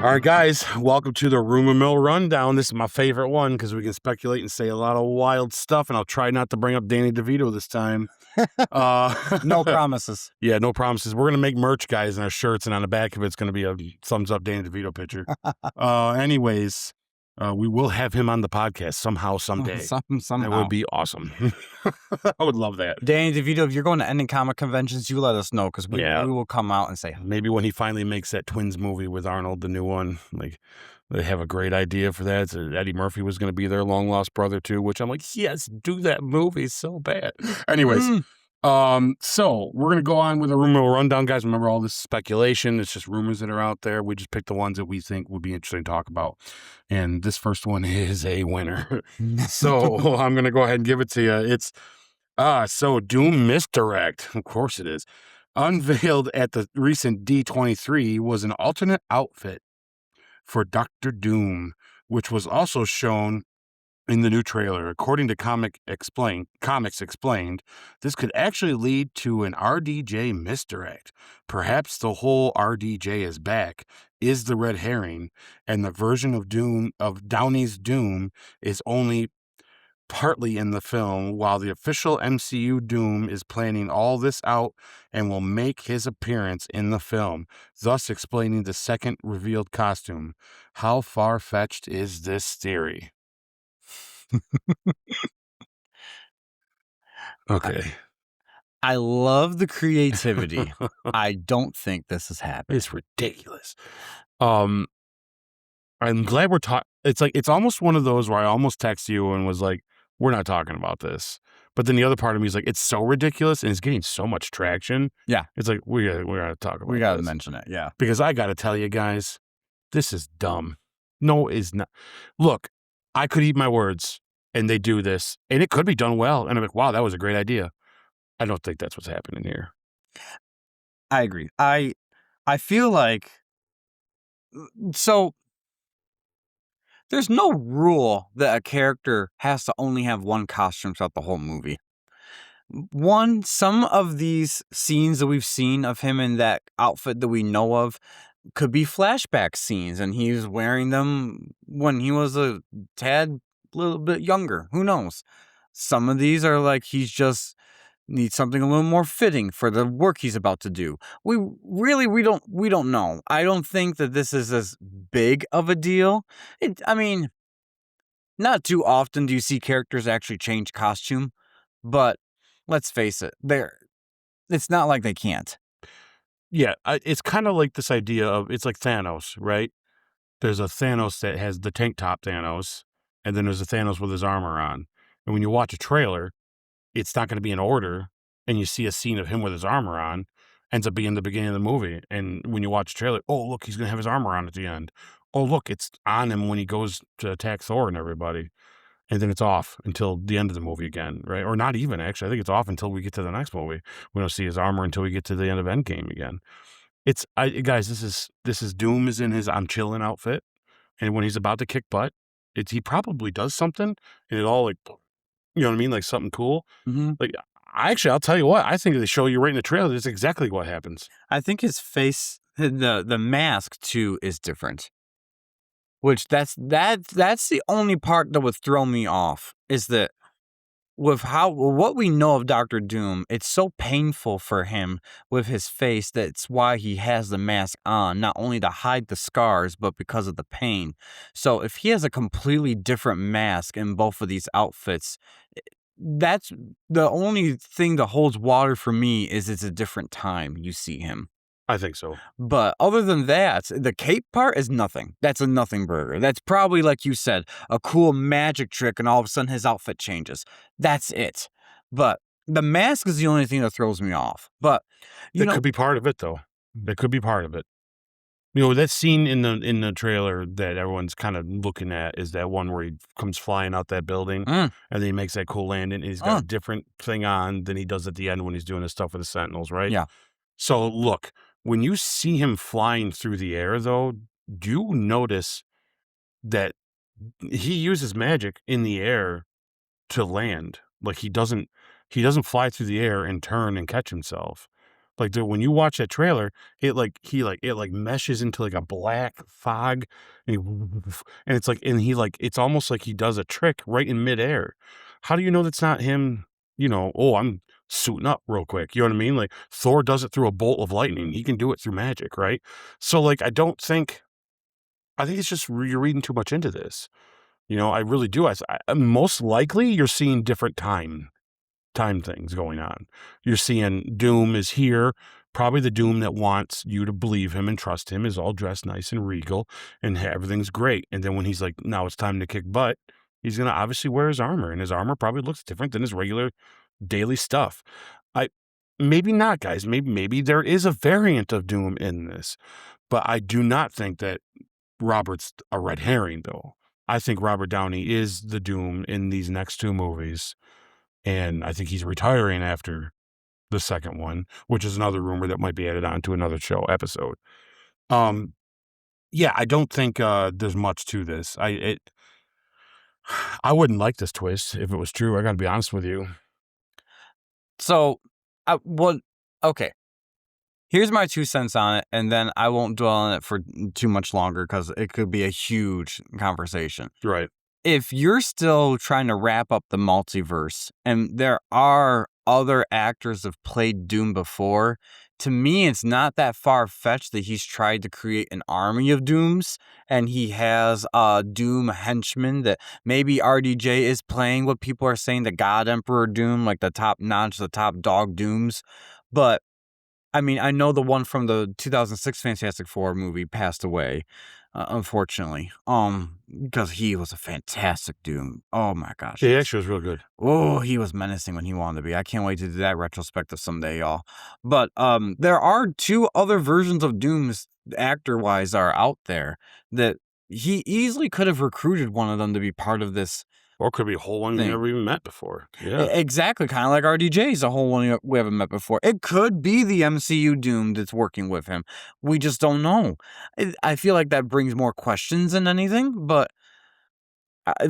All right, guys, welcome to the Rumormill Rundown. This is my favorite one because we can speculate and say a lot of wild stuff, and I'll try not to bring up Danny DeVito this time. No promises. Yeah, no promises. We're going to make merch, guys, in our shirts, and on the back of it's going to be a thumbs up Danny DeVito picture. Anyways, we will have him on the podcast somehow, someday. Somehow. That would be awesome. I would love that. Danny DeVito, if you're going to ending comic conventions, you let us know because we will come out and say. Maybe when he finally makes that Twins movie with Arnold, the new one, like they have a great idea for that. So Eddie Murphy was going to be their long lost brother too, which I'm like, yes, do that movie so bad. Anyways, so we're going to go on with a rumor rundown, guys. Remember, all this speculation. It's just rumors that are out there. We just picked the ones that we think would be interesting to talk about. And this first one is a winner. So I'm going to go ahead and give it to you. It's so Doom Misdirect, of course it is, unveiled at the recent D23 was an alternate outfit for Dr. Doom, which was also shown in the new trailer. According to Comics Explained, this could actually lead to an RDJ misdirect. Perhaps the whole RDJ is back is the red herring, and the version of Downey's Doom is only partly in the film, while the official MCU Doom is planning all this out and will make his appearance in the film, thus explaining the second revealed costume. How far-fetched is this theory? Okay. I love the creativity. I don't think this is happening. It's ridiculous. I'm glad we're talking. It's almost one of those where I almost text you and was like, we're not talking about this. But then the other part of me is like, it's so ridiculous and it's getting so much traction. Yeah. It's like, we gotta talk about it. We got to mention it. Yeah. Because I got to tell you guys, this is dumb. No, it's not. Look, I could eat my words and they do this and it could be done well. And I'm like, wow, that was a great idea. I don't think that's what's happening here. I agree. I feel like, so there's no rule that a character has to only have one costume throughout the whole movie. Some of these scenes that we've seen of him in that outfit that we know of could be flashback scenes, and he's wearing them when he was a tad little bit younger. Who knows? Some of these are like he's just needs something a little more fitting for the work he's about to do. We don't know. I don't think that this is as big of a deal. Not too often do you see characters actually change costume, but let's face it, it's not like they can't. Yeah, it's kind of like this idea of, it's like Thanos, right? There's a Thanos that has the tank top Thanos, and then there's a Thanos with his armor on. And when you watch a trailer, it's not going to be in order, and you see a scene of him with his armor on, ends up being the beginning of the movie. And when you watch a trailer, oh, look, he's going to have his armor on at the end. Oh, look, it's on him when he goes to attack Thor and everybody. And then it's off until the end of the movie again, right? Or not even, actually. I think it's off until we get to the next movie. We don't see his armor until we get to the end of Endgame again. Guys, this is Doom is in his I'm chillin' outfit. And when he's about to kick butt, he probably does something, and it all, like, you know what I mean? Like something cool. Mm-hmm. Like, I'll tell you what, I think they show you right in the trailer, that's exactly what happens. I think his face, the mask too, is different. Which that's the only part that would throw me off, is that with what we know of Dr. Doom, it's so painful for him with his face. That's why he has the mask on, not only to hide the scars, but because of the pain. So if he has a completely different mask in both of these outfits, that's the only thing that holds water for me, is it's a different time you see him. I think so. But other than that, the cape part is nothing. That's a nothing burger. That's probably, like you said, a cool magic trick, and all of a sudden his outfit changes. That's it. But the mask is the only thing that throws me off. But that could be part of it, though. That could be part of it. You know, that scene in the trailer that everyone's kind of looking at is that one where he comes flying out that building, and then he makes that cool landing, and he's got a different thing on than he does at the end when he's doing his stuff with the Sentinels, right? Yeah. So, look, when you see him flying through the air, though, do you notice that he uses magic in the air to land? Like, he doesn't fly through the air and turn and catch himself. Like, dude, when you watch that trailer, it meshes into like a black fog, and it's like, it's almost like he does a trick right in midair. How do you know that's not him? Oh, I'm suiting up real quick. You know what I mean? Like Thor does it through a bolt of lightning. He can do it through magic, right? So like, I think it's just you're reading too much into this. I really do. Most likely you're seeing different time things going on. You're seeing Doom is here. Probably the Doom that wants you to believe him and trust him is all dressed nice and regal and everything's great. And then when he's like, now it's time to kick butt, he's going to obviously wear his armor, and his armor probably looks different than his regular daily stuff. Maybe not, guys. Maybe there is a variant of Doom in this, but I do not think that Robert's a red herring, though. I think Robert Downey is the Doom in these next two movies. And I think he's retiring after the second one, which is another rumor that might be added on to another show episode. Yeah, I don't think there's much to this. I wouldn't like this twist if it was true. I got to be honest with you. So, okay. Here's my 2 cents on it, and then I won't dwell on it for too much longer because it could be a huge conversation. Right. If you're still trying to wrap up the multiverse, and there are other actors have played Doom before, to me, it's not that far-fetched that he's tried to create an army of Dooms, and he has a Doom henchman that maybe RDJ is playing what people are saying, the God Emperor Doom, like the top-notch, the top dog Dooms. But, I mean, I know the one from the 2006 Fantastic Four movie passed away. Unfortunately, because he was a fantastic Doom. Oh my gosh. Yeah, he actually was real good. Oh, he was menacing when he wanted to be. I can't wait to do that retrospective someday, y'all. But there are 2 other versions of Dooms, actor-wise, are out there that he easily could have recruited one of them to be part of this. Or could be a whole one you never even met before. Yeah. Exactly, kind of like RDJ's a whole one we haven't met before. It could be the MCU Doom that's working with him. We just don't know. I feel like that brings more questions than anything, but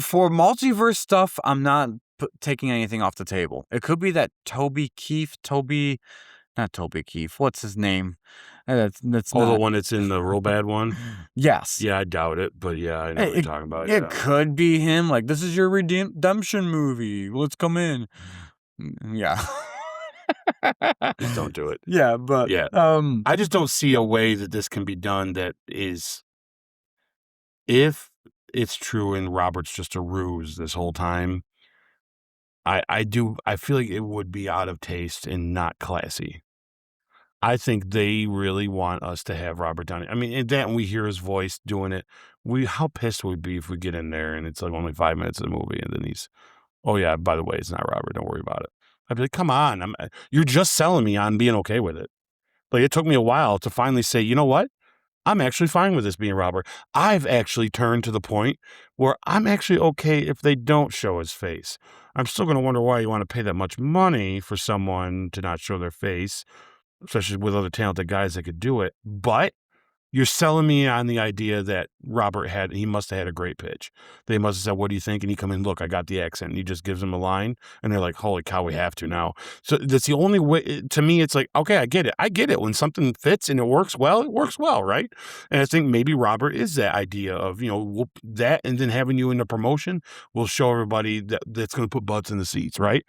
for multiverse stuff, I'm not taking anything off the table. It could be that not Toby Keith. What's his name? That's the one that's in the real bad one? Yes. Yeah, I doubt it, but yeah, I know what you're talking about. It could be him. Like, this is your redemption movie. Let's come in. Yeah. Just don't do it. Yeah, but yeah. I just don't see a way that this can be done that is, if it's true and Robert's just a ruse this whole time, I feel like it would be out of taste and not classy. I think they really want us to have Robert Downey. I mean, and then we hear his voice doing it. How pissed would we be if we get in there and it's like only 5 minutes of the movie and then he's, oh yeah, by the way, it's not Robert. Don't worry about it. I'd be like, come on, you're just selling me on being okay with it. Like, it took me a while to finally say, you know what? I'm actually fine with this being Robert. I've actually turned to the point where I'm actually okay if they don't show his face. I'm still going to wonder why you want to pay that much money for someone to not show their face, especially with other talented guys that could do it. But you're selling me on the idea that Robert he must have had a great pitch. They must have said, what do you think? And he come in, look, I got the accent. And he just gives them a line. And they're like, holy cow, we have to now. So that's the only way. To me, it's like, okay, I get it. I get it. When something fits and it works well, right? And I think maybe Robert is that idea of, that and then having you in the promotion will show everybody that's going to put butts in the seats, right?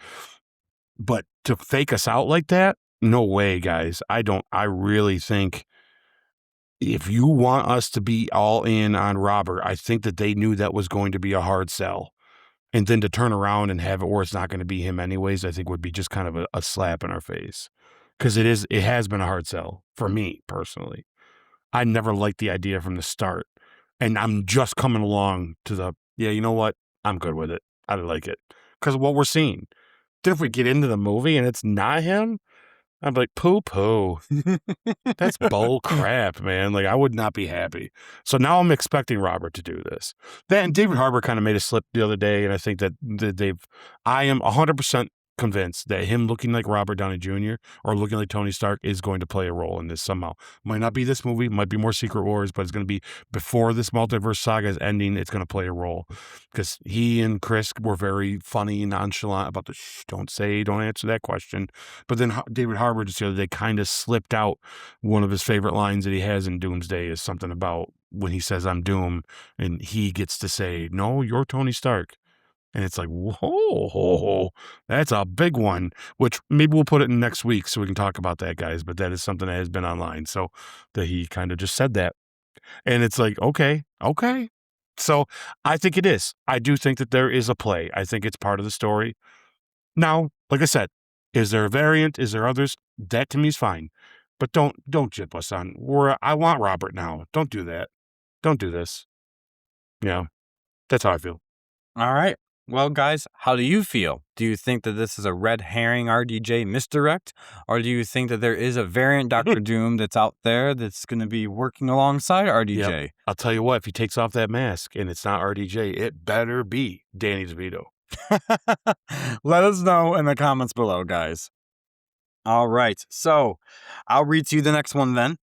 But to fake us out like that, no way, guys. I really think if you want us to be all in on Robert, I think that they knew that was going to be a hard sell. And then to turn around and have it where it's not going to be him anyways, I think would be just kind of a slap in our face. Because it has been a hard sell for me personally. I never liked the idea from the start. And I'm just coming along to you know what? I'm good with it. I like it. Because of what we're seeing. Then if we get into the movie and it's not him, I'm like, poo-poo. That's bull crap, man. Like, I would not be happy. So now I'm expecting Robert to do this. Then David Harbour kind of made a slip the other day, and I think that I am 100% convinced that him looking like Robert Downey Jr. or looking like Tony Stark is going to play a role in this somehow. Might not be this movie, might be more Secret Wars, but it's going to be before this multiverse saga is ending. It's going to play a role because he and Chris were very funny, nonchalant about the don't answer that question. But then David Harbour just the other day kind of slipped out one of his favorite lines that he has in Doomsday is something about when he says I'm Doom, and he gets to say, "No, you're Tony Stark." And it's like, whoa, that's a big one, which maybe we'll put it in next week so we can talk about that, guys. But that is something that has been online. So that he kind of just said that. And it's like, okay. So I think it is. I do think that there is a play. I think it's part of the story. Now, like I said, is there a variant? Is there others? That to me is fine. But don't jip us on. I want Robert now. Don't do that. Don't do this. Yeah, that's how I feel. All right. Well, guys, how do you feel? Do you think that this is a red herring RDJ misdirect? Or do you think that there is a variant Doctor Doom that's out there that's going to be working alongside RDJ? Yep. I'll tell you what, if he takes off that mask and it's not RDJ, it better be Danny DeVito. Let us know in the comments below, guys. All right. So I'll read to you the next one then.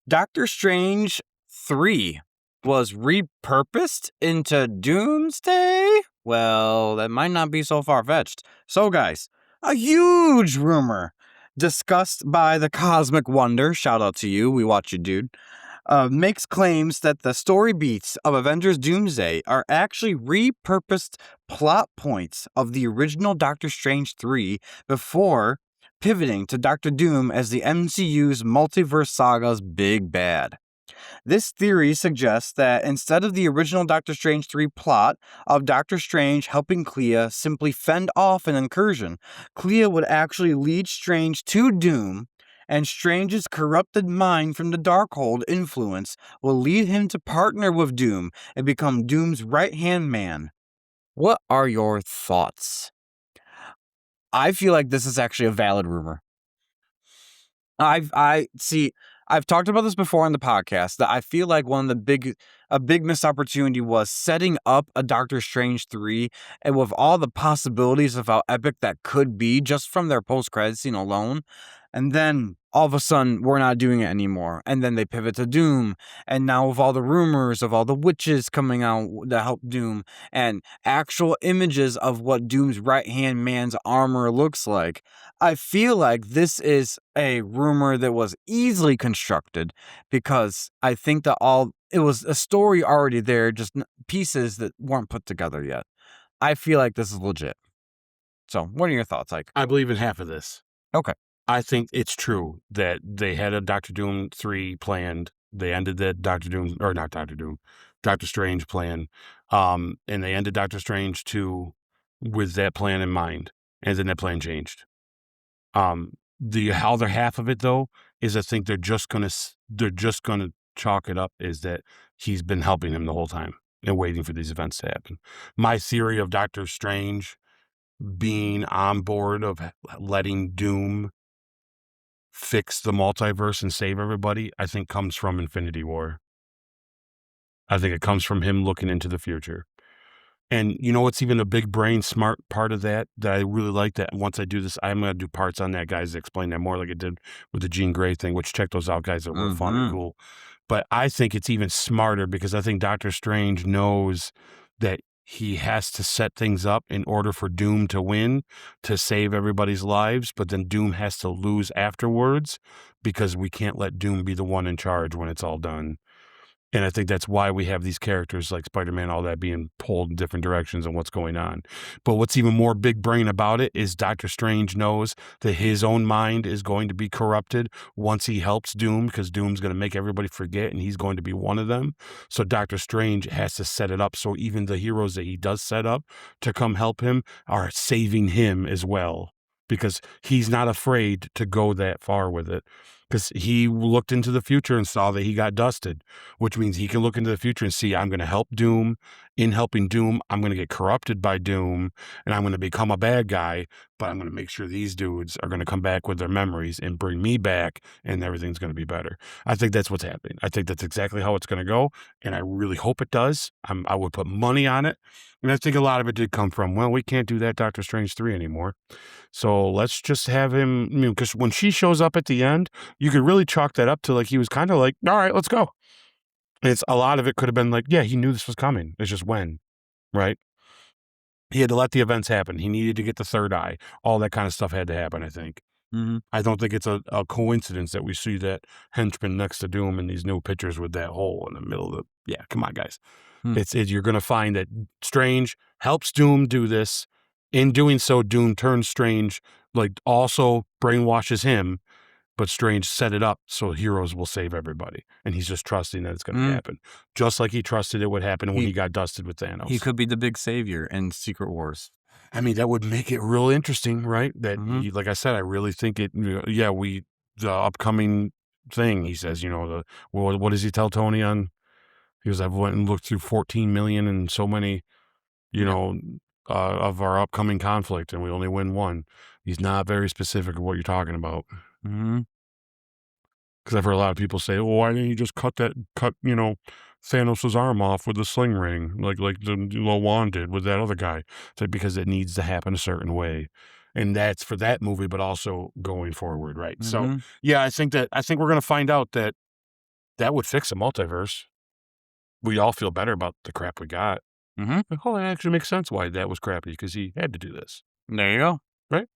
Doctor Strange 3 was repurposed into Doomsday? Well, that might not be so far-fetched. So, guys, a huge rumor discussed by the Cosmic Wonder, shout out to you, we watch you, dude, makes claims that the story beats of Avengers Doomsday are actually repurposed plot points of the original Doctor Strange 3 before pivoting to Doctor Doom as the MCU's multiverse saga's big bad. This theory suggests that instead of the original Doctor Strange 3 plot of Doctor Strange helping Clea simply fend off an incursion, Clea would actually lead Strange to Doom, and Strange's corrupted mind from the Darkhold influence will lead him to partner with Doom and become Doom's right-hand man. What are your thoughts? I feel like this is actually a valid rumor. I've talked about this before on the podcast that I feel like a big missed opportunity was setting up a Doctor Strange 3 and with all the possibilities of how epic that could be just from their post-credits scene alone. And then all of a sudden we're not doing it anymore. And then they pivot to Doom. And now with all the rumors of all the witches coming out to help Doom and actual images of what Doom's right-hand man's armor looks like, I feel like this is a rumor that was easily constructed because I think that it was a story already there, just pieces that weren't put together yet. I feel like this is legit. So what are your thoughts, Ike? I believe in half of this. Okay. I think it's true that they had a Doctor Doom 3 planned. They ended that Doctor Strange plan. And they ended Doctor Strange 2 with that plan in mind. And then that plan changed. The other half of it though is I think they're just gonna chalk it up is that he's been helping him the whole time and waiting for these events to happen. My theory of Doctor Strange being on board of letting Doom fix the multiverse and save everybody, I think comes from Infinity War. I think it comes from him looking into the future. And you know what's even a big brain smart part of that I really like that once I do this, I'm going to do parts on that, guys, to explain that more like I did with the Jean Grey thing, which check those out, guys. They're real fun and cool. But I think it's even smarter because I think Doctor Strange knows that he has to set things up in order for Doom to win, to save everybody's lives. But then Doom has to lose afterwards because we can't let Doom be the one in charge when it's all done. And I think that's why we have these characters like Spider-Man, all that being pulled in different directions and what's going on. But what's even more big brain about it is Doctor Strange knows that his own mind is going to be corrupted once he helps Doom because Doom's going to make everybody forget and he's going to be one of them. So Doctor Strange has to set it up so even the heroes that he does set up to come help him are saving him as well because he's not afraid to go that far with it. Because he looked into the future and saw that he got dusted, which means he can look into the future and see, I'm going to help Doom in helping Doom, I'm going to get corrupted by Doom and I'm going to become a bad guy, but I'm going to make sure these dudes are going to come back with their memories and bring me back and everything's going to be better. I think that's what's happening. I think that's exactly how it's going to go. And I really hope it does. I would put money on it. And I think a lot of it did come from, well, we can't do that Doctor Strange 3 anymore. So let's just have him, because when she shows up at the end, you could really chalk that up to like, he was kind of like, all right, let's go. And it's a lot of it could have been like, yeah, he knew this was coming. It's just when, right? He had to let the events happen. He needed to get the third eye. All that kind of stuff had to happen, I think. I don't think it's a coincidence that we see that henchman next to Doom in these new pictures with that hole in the middle of the, yeah, come on, guys. You're going to find that Strange helps Doom do this. In doing so, Doom turns Strange, like also brainwashes him, but Strange set it up so heroes will save everybody. And he's just trusting that it's going to happen. Just like he trusted it would happen when he got dusted with Thanos. He could be the big savior in Secret Wars. I mean, that would make it real interesting, right? That, like I said, I really think it, the upcoming thing, he says, what does he tell Tony on? He goes, I've went and looked through 14 million and so many, of our upcoming conflict, and we only win one. He's not very specific of what you're talking about. Because I've heard a lot of people say, "Oh, why didn't you just cut Thanos' arm off with the sling ring, like the Lawan did with that other guy?" It's like, because it needs to happen a certain way, and that's for that movie, but also going forward, right? So, yeah, I think we're gonna find out that would fix the multiverse. We all feel better about the crap we got. Like, oh, it actually makes sense why that was crappy, because he had to do this. There you go. Right?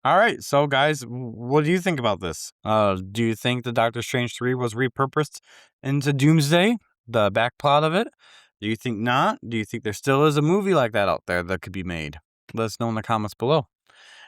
All right. So, guys, what do you think about this? Do you think the Doctor Strange 3 was repurposed into Doomsday, the back plot of it? Do you think not? Do you think there still is a movie like that out there that could be made? Let us know in the comments below.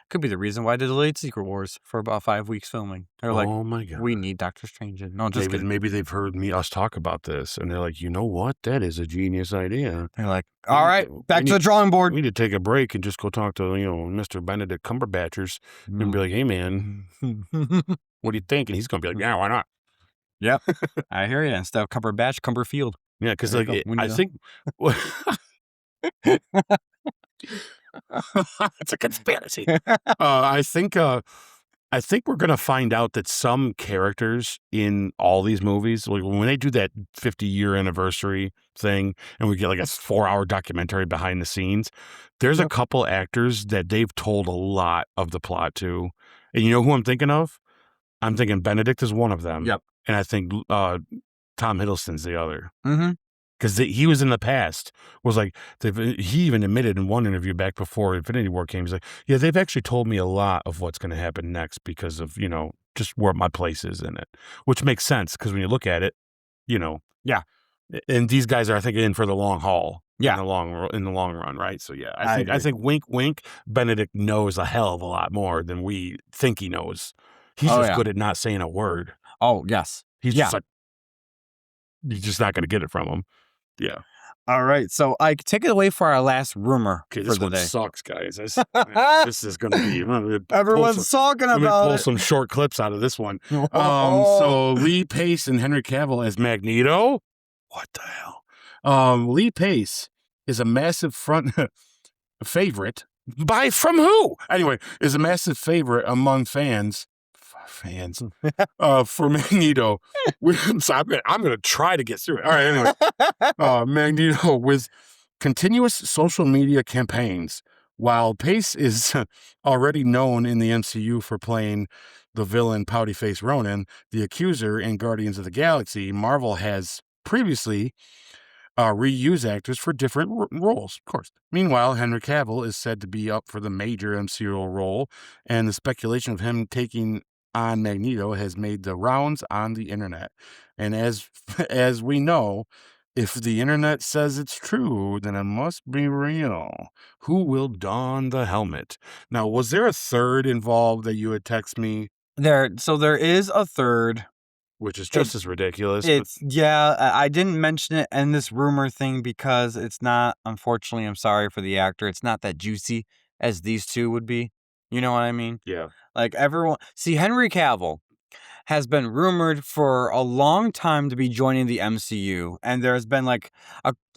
Could be the reason why they delayed Secret Wars for about 5 weeks filming. They're like, oh my God, we need Doctor Strange. No, just kidding. Maybe they've heard us talk about this, and they're like, you know what? That is a genius idea. They're like, all right, back to the drawing board. We need to take a break and just go talk to Mr. Benedict Cumberbatchers and be like, hey man, what do you think? And he's gonna be like, yeah, why not? Yep, I hear you. Instead of Cumberbatch, Cumberfield. Yeah, because like I think. It's a conspiracy. I think we're going to find out that some characters in all these movies, like when they do that 50-year anniversary thing and we get like a 4-hour documentary behind the scenes, there's a couple actors that they've told a lot of the plot to. And you know who I'm thinking of? I'm thinking Benedict is one of them. Yep. And I think Tom Hiddleston's the other. Because he was in the past, was like, he even admitted in one interview back before Infinity War came, he's like, yeah, they've actually told me a lot of what's going to happen next because of, just where my place is in it, which makes sense because when you look at it, yeah. And these guys are, I think, in for the long haul, yeah, in the long run, right? So yeah, I think wink, wink, Benedict knows a hell of a lot more than we think he knows. He's good at not saying a word. Oh yes, he's just like, you're just not going to get it from him. Yeah. All right. So I take it away for our last rumor for this the one day. Sucks, guys. This is going to be. Everyone's talking about it. Let me pull some short clips out of this one. So Lee Pace and Henry Cavill as Magneto. What the hell? Lee Pace is a massive favorite from who? Anyway, is a massive favorite among fans for Magneto. So I'm gonna try to get through it. All right, anyway, Magneto with continuous social media campaigns. While Pace is already known in the MCU for playing the villain Pouty Face Ronan, the Accuser in Guardians of the Galaxy, Marvel has previously reused actors for different roles, of course. Meanwhile, Henry Cavill is said to be up for the major MCU role, and the speculation of him taking on Magneto has made the rounds on the internet. And as we know, if the internet says it's true, then it must be real. Who will don the helmet? Now, was there a third involved that you had text me? So there is a third. Which is just as ridiculous. I didn't mention it in this rumor thing because it's not, unfortunately, I'm sorry for the actor, it's not that juicy as these two would be. You know what I mean? Yeah. Like everyone, see, Henry Cavill has been rumored for a long time to be joining the MCU. And there's been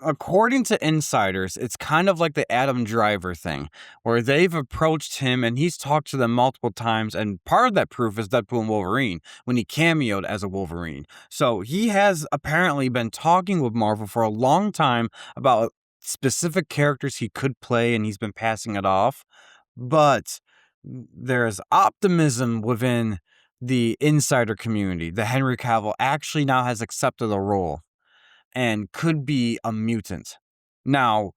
according to insiders, it's kind of like the Adam Driver thing, where they've approached him and he's talked to them multiple times. And part of that proof is Deadpool and Wolverine when he cameoed as a Wolverine. So he has apparently been talking with Marvel for a long time about specific characters he could play, and he's been passing it off. But there's optimism within the insider community that Henry Cavill actually now has accepted a role and could be a mutant. Now,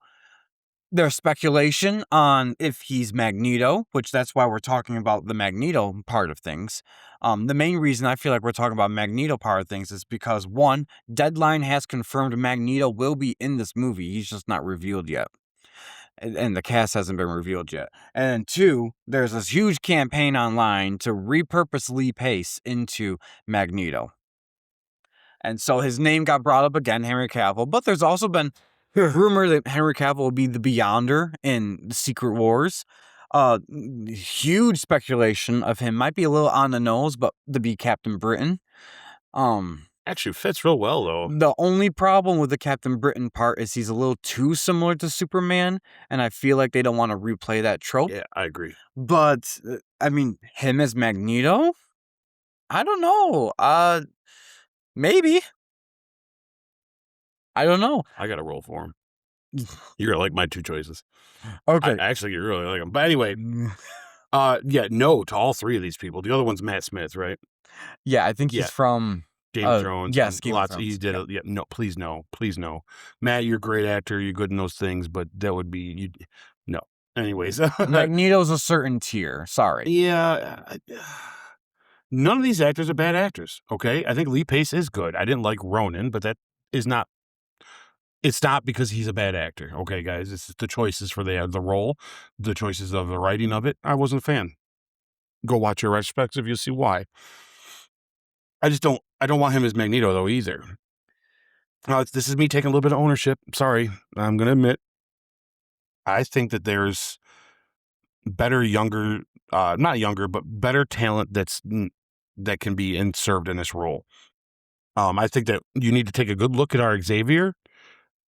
there's speculation on if he's Magneto, which that's why we're talking about the Magneto part of things. The main reason I feel like we're talking about Magneto part of things is because, one, Deadline has confirmed Magneto will be in this movie. He's just not revealed yet. And the cast hasn't been revealed yet. And two, there's this huge campaign online to repurpose Lee Pace into Magneto. And so his name got brought up again, Henry Cavill. But there's also been rumor that Henry Cavill will be the Beyonder in the Secret Wars. Huge speculation of him. Might be a little on the nose, but to be Captain Britain. Actually fits real well, though. The only problem with the Captain Britain part is he's a little too similar to Superman, and I feel like they don't want to replay that trope. Yeah, I agree. But, I mean, him as Magneto? I don't know. Maybe. I don't know. I got to roll for him. You're going to like my two choices. Okay. Actually, you really like them. But anyway, yeah, no to all three of these people. The other one's Matt Smith, right? Yeah, I think he's from Game of Thrones. Yes, Game of Thrones. He did it. Yeah, no, please no. Matt, you're a great actor. You're good in those things, but that would be no. Anyways, Magneto's a certain tier. Sorry. Yeah, none of these actors are bad actors. Okay, I think Lee Pace is good. I didn't like Ronan, but that is not. It's not because he's a bad actor. Okay, guys, it's the choices for the role, the choices of the writing of it. I wasn't a fan. Go watch your retrospective. You'll see why. I don't want him as Magneto, though, either. This is me taking a little bit of ownership. Sorry. I'm going to admit. I think that there's better not younger, but better talent that can be served in this role. I think that you need to take a good look at our Xavier,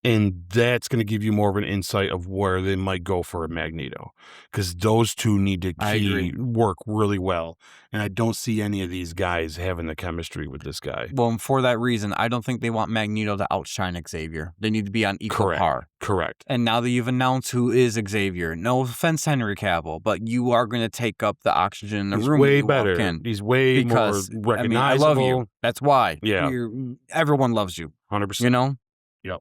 and that's going to give you more of an insight of where they might go for a Magneto, because those two need to work really well. And I don't see any of these guys having the chemistry with this guy. Well, and for that reason, I don't think they want Magneto to outshine Xavier. They need to be on equal par. Correct. And now that you've announced who is Xavier, no offense, Henry Cavill, but you are going to take up the oxygen in the room. Way better. He's way more recognizable. I mean, I love you. That's why. Yeah. Everyone loves you. 100%. You know? Yep.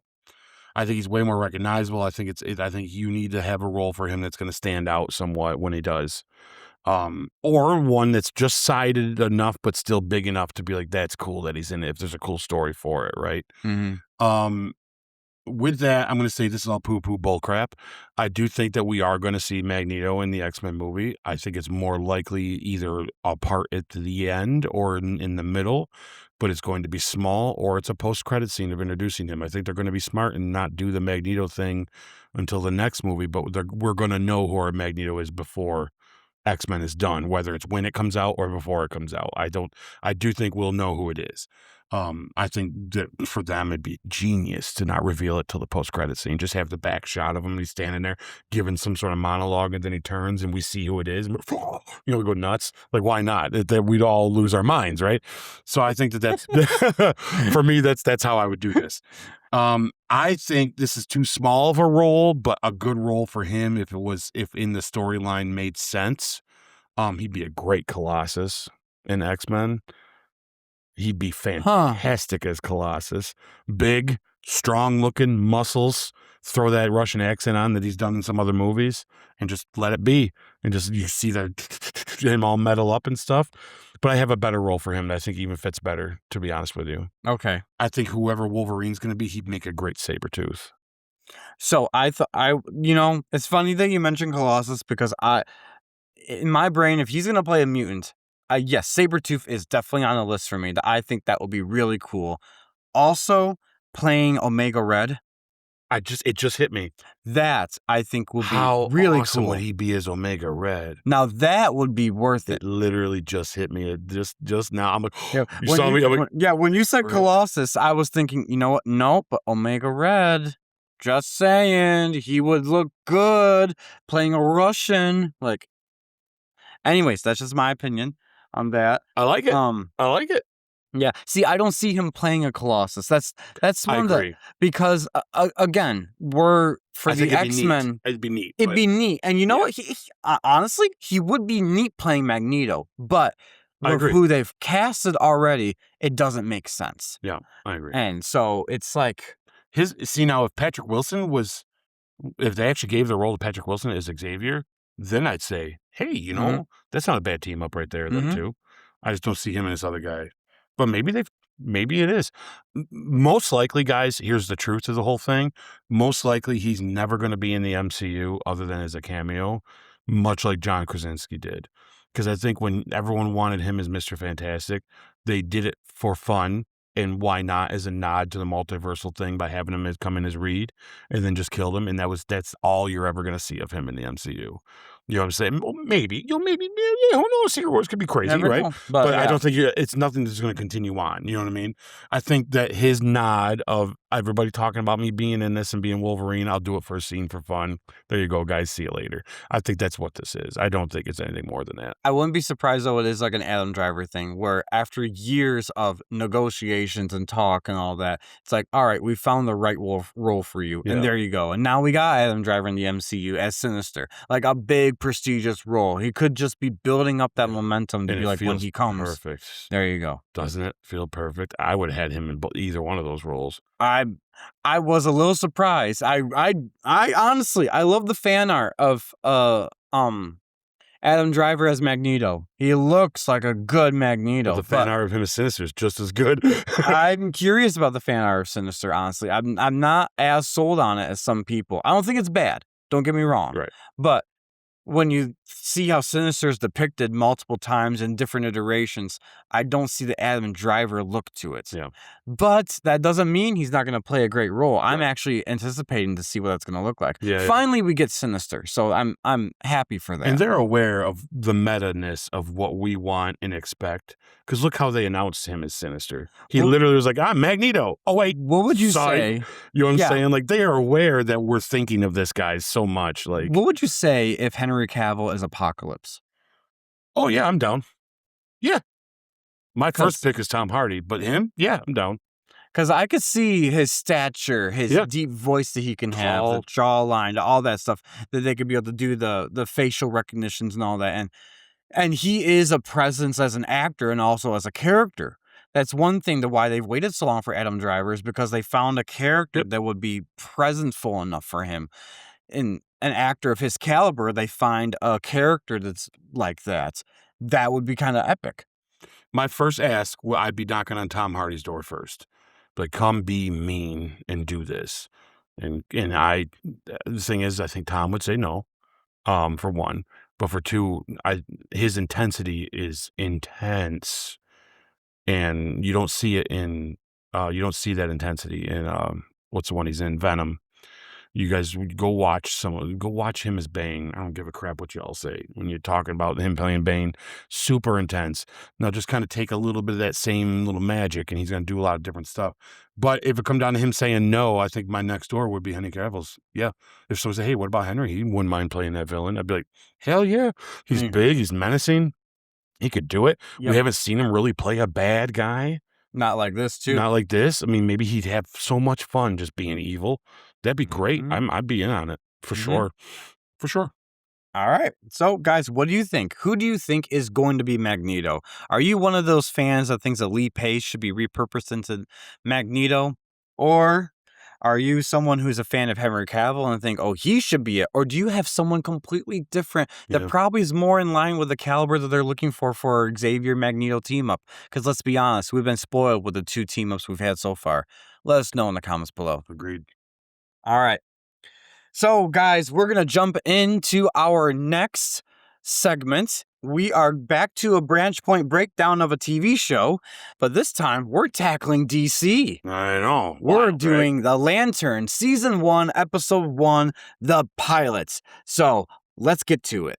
I think he's way more recognizable. I think you need to have a role for him that's going to stand out somewhat when he does. Or one that's just sided enough but still big enough to be like, that's cool that he's in it if there's a cool story for it, right? Mm-hmm. With that, I'm going to say this is all poo-poo bullcrap. I do think that we are going to see Magneto in the X-Men movie. I think it's more likely either a part at the end or in the middle, but it's going to be small, or it's a post-credit scene of introducing him. I think they're going to be smart and not do the Magneto thing until the next movie, but we're going to know who our Magneto is before X-Men is done, whether it's when it comes out or before it comes out. I do think we'll know who it is. I think that for them it'd be genius to not reveal it till the post-credit scene. Just have the back shot of him. He's standing there giving some sort of monologue, and then he turns and we see who it is. And we go nuts. Like, why not? That we'd all lose our minds, right? So I think that's for me. That's how I would do this. I think this is too small of a role, but a good role for him if in the storyline made sense. He'd be a great Colossus in X-Men. He'd be fantastic as Colossus. Big, strong-looking muscles. Throw that Russian accent on that he's done in some other movies, and just let it be. And just you see him all metal up and stuff. But I have a better role for him that I think even fits better, to be honest with you. Okay. I think whoever Wolverine's going to be, he'd make a great Sabretooth. So it's funny that you mentioned Colossus, because in my brain, if he's going to play a mutant, yes, Sabretooth is definitely on the list for me. I think that would be really cool. Also, playing Omega Red It just hit me. That I think would be How really awesome cool. would he be as Omega Red? Now that would be worth It it. literally just hit me. It just now. I'm like, Yeah, you saw me. I'm like, when you said Real. Colossus, I was thinking, you know what? Nope, but Omega Red. Just saying, he would look good playing a Russian. Like, anyways, that's just my opinion on that. I like it. I like it. Yeah. See, I don't see him playing a Colossus. That's I one that, agree. because again, we're for I the think it'd be neat. X-Men. It'd be neat. It'd but be neat. And you know yeah. what? Honestly, he would be neat playing Magneto, but I with agree. who they've casted already, it doesn't make sense. Yeah, I agree. And so it's like, See now, if Patrick Wilson was, if they actually gave the role to Patrick Wilson as Xavier, then I'd say, hey, you know, that's not a bad team up right there, them two. I just don't see him and this other guy. But maybe it is. Most likely, guys, here's the truth of the whole thing. Most likely, he's never going to be in the MCU other than as a cameo, much like John Krasinski did. Because I think when everyone wanted him as Mr. Fantastic, they did it for fun. And why not as a nod to the multiversal thing by having him come in as Reed and then just killed him. And that's all you're ever going to see of him in the MCU. You know what I'm saying? Well, maybe, maybe, yeah, who knows? Secret Wars could be crazy, never right? know. But yeah. I don't think it's nothing that's going to continue on. You know what I mean? I think that his nod of everybody talking about me being in this and being Wolverine, I'll do it for a scene for fun. There you go, guys. See you later. I think that's what this is. I don't think it's anything more than that. I wouldn't be surprised, though, it is like an Adam Driver thing where after years of negotiations and talk and all that, it's like, all right, we found the right role for you. Yeah. And there you go. And now we got Adam Driver in the MCU as Sinister, like a big, prestigious role. He could just be building up that momentum to And be it like, when feels he comes. perfect. There you go. Doesn't it feel perfect? I would have had him in either one of those roles. I was a little surprised. I honestly, I love the fan art of Adam Driver as Magneto. He looks like a good Magneto. But the fan art of him as Sinister is just as good. I'm curious about the fan art of Sinister, honestly. I'm not as sold on it as some people. I don't think it's bad. Don't get me wrong. Right. But when you see how Sinister is depicted multiple times in different iterations, I don't see the Adam Driver look to it. Yeah. But that doesn't mean he's not going to play a great role. I'm actually anticipating to see what that's going to look like. Yeah. Finally, we get Sinister, so I'm happy for that. And they're aware of the meta-ness of what we want and expect. Because look how they announced him as Sinister. He literally was like, I'm Magneto. Oh, wait. What would you sorry. say? You know what I'm saying? Like, they are aware that we're thinking of this guy so much. Like, what would you say if Henry Cavill is Apocalypse? Oh, yeah, I'm down. Yeah. My first pick is Tom Hardy, but him, yeah, I'm down. Because I could see his stature, his deep voice that he can have, the jawline, all that stuff, that they could be able to do the facial recognitions and all that. And he is a presence as an actor and also as a character. That's one thing to why they've waited so long for Adam Driver, is because they found a character that would be presentful enough for him. In an actor of his caliber, they find a character that's like that. That would be kind of epic. My first ask, I'd be knocking on Tom Hardy's door first. But come be mean and do this. And the thing is, I think Tom would say no, for one. But for two, his intensity is intense. And you don't see it you don't see that intensity in, what's the one he's in? Venom. You guys go watch him as Bane. I don't give a crap what y'all say when you're talking about him playing Bane. Super intense. Now just kind of take a little bit of that same little magic and he's going to do a lot of different stuff. But if it come down to him saying no, I think my next door would be Henry Cavill's. Yeah. If someone say, hey, what about Henry? He wouldn't mind playing that villain. I'd be like, hell yeah. He's big. He's menacing. He could do it. Yep. We haven't seen him really play a bad guy. Not like this, too. Not like this. I mean, maybe he'd have so much fun just being evil. That'd be great. I'd be in on it for sure. For sure. All right. So, guys, what do you think? Who do you think is going to be Magneto? Are you one of those fans that thinks that Lee Pace should be repurposed into Magneto? Or are you someone who's a fan of Henry Cavill and think, oh, he should be it? Or do you have someone completely different that probably is more in line with the caliber that they're looking for Xavier Magneto team up? Because let's be honest, we've been spoiled with the 2 team ups we've had so far. Let us know in the comments below. Agreed. All right. So, guys, we're going to jump into our next segment, we are back to a branch point breakdown of a TV show, but this time we're tackling DC. I know. We're Wow, doing The Lanterns, Season 1, Episode 1, The Pilots. So let's get to it.